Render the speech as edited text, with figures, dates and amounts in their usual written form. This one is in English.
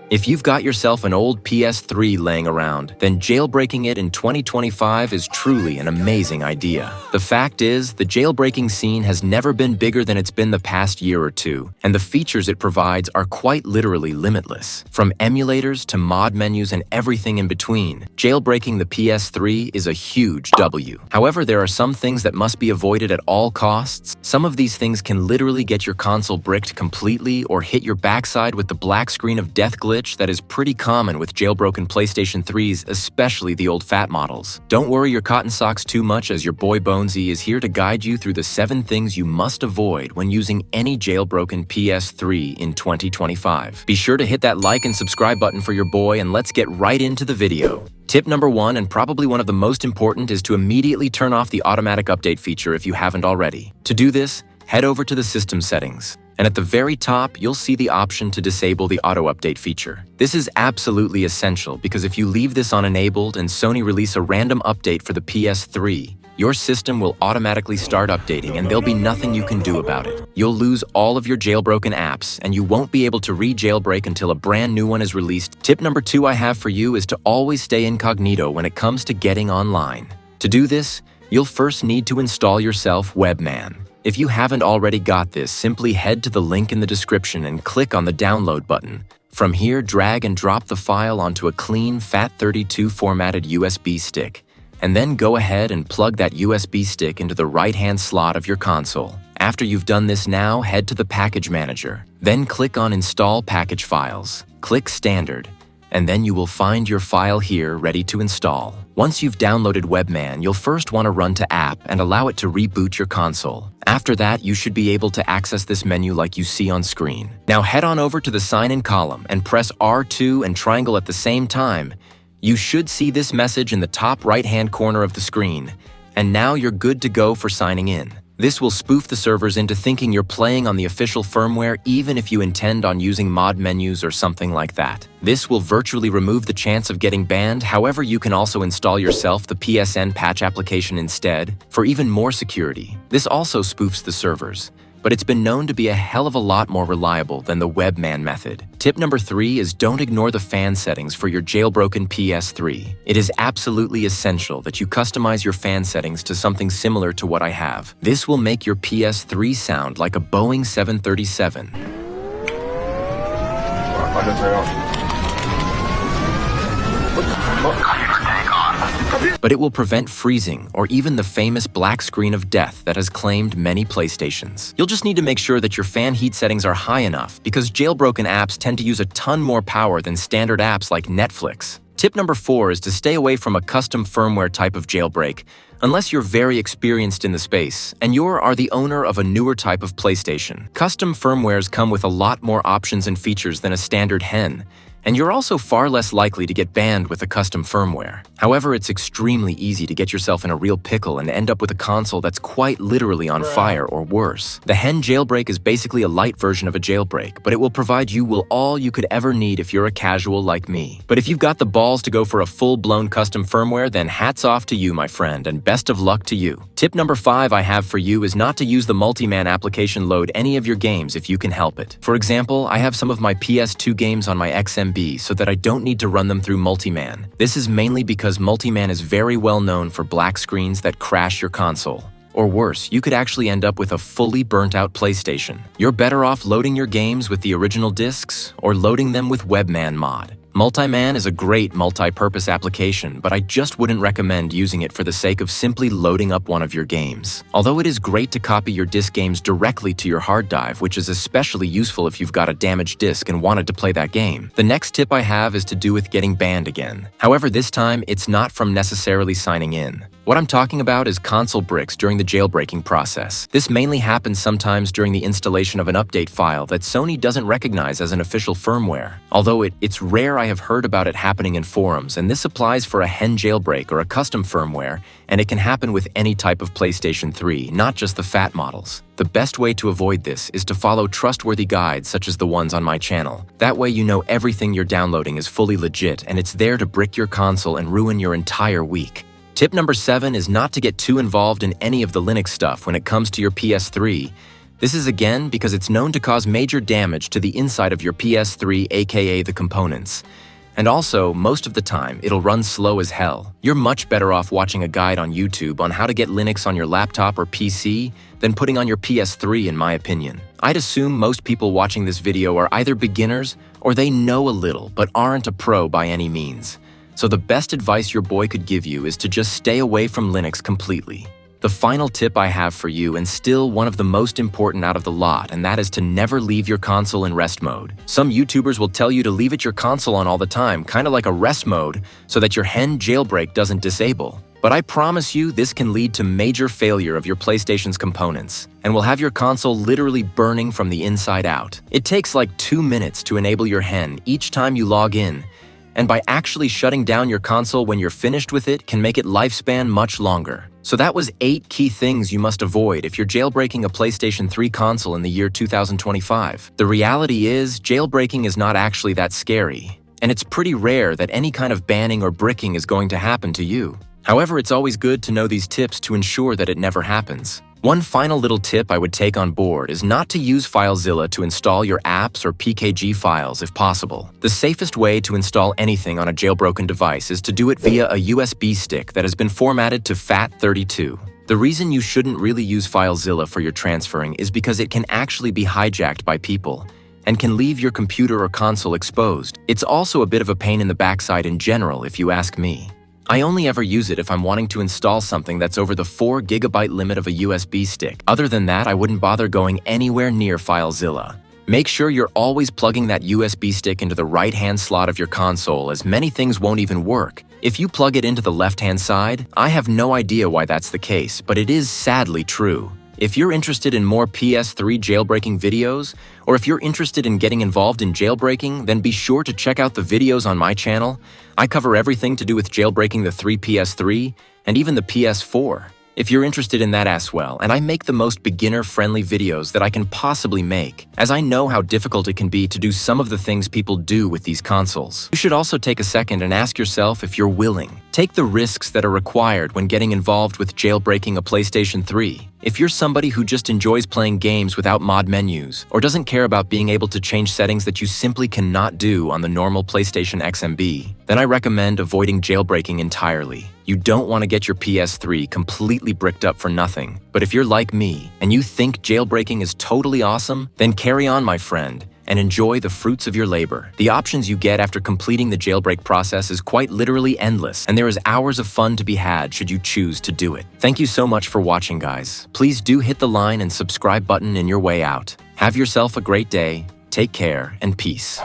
If you've got yourself an old PS3 laying around, then jailbreaking it in 2025 is truly an amazing idea. The fact is, the jailbreaking scene has never been bigger than it's been the past year or two, and the features it provides are quite literally limitless. From emulators to mod menus and everything in between, jailbreaking the PS3 is a huge W. However, there are some things that must be avoided at all costs. Some of these things can literally get your console bricked completely or hit your backside with the black screen of death glitch that is pretty common with jailbroken PlayStation 3s, especially the old fat models. Don't worry your cotton socks too much, as your boy Bonesy is here to guide you through the 7 things you must avoid when using any jailbroken PS3 in 2025. Be sure to hit that like and subscribe button for your boy, and let's get right into the video. Tip number 1, and probably one of the most important, is to immediately turn off the automatic update feature if you haven't already. To do this, head over to the system settings, and at the very top, you'll see the option to disable the auto-update feature. This is absolutely essential because if you leave this unenabled and Sony release a random update for the PS3, your system will automatically start updating and there'll be nothing you can do about it. You'll lose all of your jailbroken apps and you won't be able to re-jailbreak until a brand new one is released. Tip number 2 I have for you is to always stay incognito when it comes to getting online. To do this, you'll first need to install yourself Webman. If you haven't already got this, simply head to the link in the description and click on the download button. From here, drag and drop the file onto a clean FAT32 formatted USB stick, and then go ahead and plug that USB stick into the right-hand slot of your console. After you've done this now, head to the Package Manager. Then click on Install Package Files. Click Standard, and then you will find your file here ready to install. Once you've downloaded Webman, you'll first want to run to App and allow it to reboot your console. After that, you should be able to access this menu like you see on screen. Now head on over to the Sign-In column and press R2 and triangle at the same time. You should see this message in the top right-hand corner of the screen. And now you're good to go for signing in. This will spoof the servers into thinking you're playing on the official firmware even if you intend on using mod menus or something like that. This will virtually remove the chance of getting banned. However, you can also install yourself the PSN patch application instead for even more security. This also spoofs the servers, but it's been known to be a hell of a lot more reliable than the Webman method. Tip number 3 is don't ignore the fan settings for your jailbroken PS3. It is absolutely essential that you customize your fan settings to something similar to what I have. This will make your PS3 sound like a Boeing 737. But it will prevent freezing or even the famous black screen of death that has claimed many PlayStations. You'll just need to make sure that your fan heat settings are high enough because jailbroken apps tend to use a ton more power than standard apps like Netflix. Tip number 4 is to stay away from a custom firmware type of jailbreak unless you're very experienced in the space and you are the owner of a newer type of PlayStation. Custom firmwares come with a lot more options and features than a standard hen, and you're also far less likely to get banned with a custom firmware. However, it's extremely easy to get yourself in a real pickle and end up with a console that's quite literally on fire or worse. The hen jailbreak is basically a light version of a jailbreak, but it will provide you with all you could ever need if you're a casual like me. But if you've got the balls to go for a full-blown custom firmware, then hats off to you, my friend, and best of luck to you. Tip number 5 I have for you is not to use the MultiMan application load any of your games if you can help it. For example, I have some of my PS2 games on my XMB so that I don't need to run them through MultiMan. This is mainly because MultiMan is very well known for black screens that crash your console. Or worse, you could actually end up with a fully burnt-out PlayStation. You're better off loading your games with the original discs or loading them with Webman mod. MultiMan is a great multi-purpose application, but I just wouldn't recommend using it for the sake of simply loading up one of your games. Although it is great to copy your disc games directly to your hard drive, which is especially useful if you've got a damaged disc and wanted to play that game. The next tip I have is to do with getting banned again. However, this time, it's not from necessarily signing in. What I'm talking about is console bricks during the jailbreaking process. This mainly happens sometimes during the installation of an update file that Sony doesn't recognize as an official firmware. Although it's rare, I have heard about it happening in forums, and this applies for a hen jailbreak or a custom firmware, and it can happen with any type of PlayStation 3, not just the fat models. The best way to avoid this is to follow trustworthy guides such as the ones on my channel. That way you know everything you're downloading is fully legit and it's there to brick your console and ruin your entire week. Tip number 7 is not to get too involved in any of the Linux stuff when it comes to your PS3, This is again because it's known to cause major damage to the inside of your PS3, aka the components. And also, most of the time, it'll run slow as hell. You're much better off watching a guide on YouTube on how to get Linux on your laptop or PC than putting on your PS3, in my opinion. I'd assume most people watching this video are either beginners or they know a little but aren't a pro by any means. So the best advice your boy could give you is to just stay away from Linux completely. The final tip I have for you, and still one of the most important out of the lot, and that is to never leave your console in rest mode. Some YouTubers will tell you to leave your console on all the time, kind of like a rest mode, so that your hen jailbreak doesn't disable. But I promise you, this can lead to major failure of your PlayStation's components, and will have your console literally burning from the inside out. It takes like 2 minutes to enable your hen each time you log in, and by actually shutting down your console when you're finished with it can make it lifespan much longer. So that was 8 key things you must avoid if you're jailbreaking a PlayStation 3 console in the year 2025. The reality is, jailbreaking is not actually that scary, and it's pretty rare that any kind of banning or bricking is going to happen to you. However, it's always good to know these tips to ensure that it never happens. One final little tip I would take on board is not to use FileZilla to install your apps or PKG files if possible. The safest way to install anything on a jailbroken device is to do it via a USB stick that has been formatted to FAT32. The reason you shouldn't really use FileZilla for your transferring is because it can actually be hijacked by people and can leave your computer or console exposed. It's also a bit of a pain in the backside in general, if you ask me. I only ever use it if I'm wanting to install something that's over the 4 GB limit of a USB stick. Other than that, I wouldn't bother going anywhere near FileZilla. Make sure you're always plugging that USB stick into the right-hand slot of your console, as many things won't even work. If you plug it into the left-hand side, I have no idea why that's the case, but it is sadly true. If you're interested in more PS3 jailbreaking videos, or if you're interested in getting involved in jailbreaking, then be sure to check out the videos on my channel. I cover everything to do with jailbreaking the 3 PS3 and even the PS4. If you're interested in that as well, and I make the most beginner-friendly videos that I can possibly make, as I know how difficult it can be to do some of the things people do with these consoles. You should also take a second and ask yourself if you're willing. Take the risks that are required when getting involved with jailbreaking a PlayStation 3. If you're somebody who just enjoys playing games without mod menus, or doesn't care about being able to change settings that you simply cannot do on the normal PlayStation XMB, then I recommend avoiding jailbreaking entirely. You don't want to get your PS3 completely bricked up for nothing. But if you're like me, and you think jailbreaking is totally awesome, then carry on, my friend, and enjoy the fruits of your labor. The options you get after completing the jailbreak process is quite literally endless, and there is hours of fun to be had should you choose to do it. Thank you so much for watching, guys. Please do hit the like and subscribe button in your way out. Have yourself a great day, take care, and peace.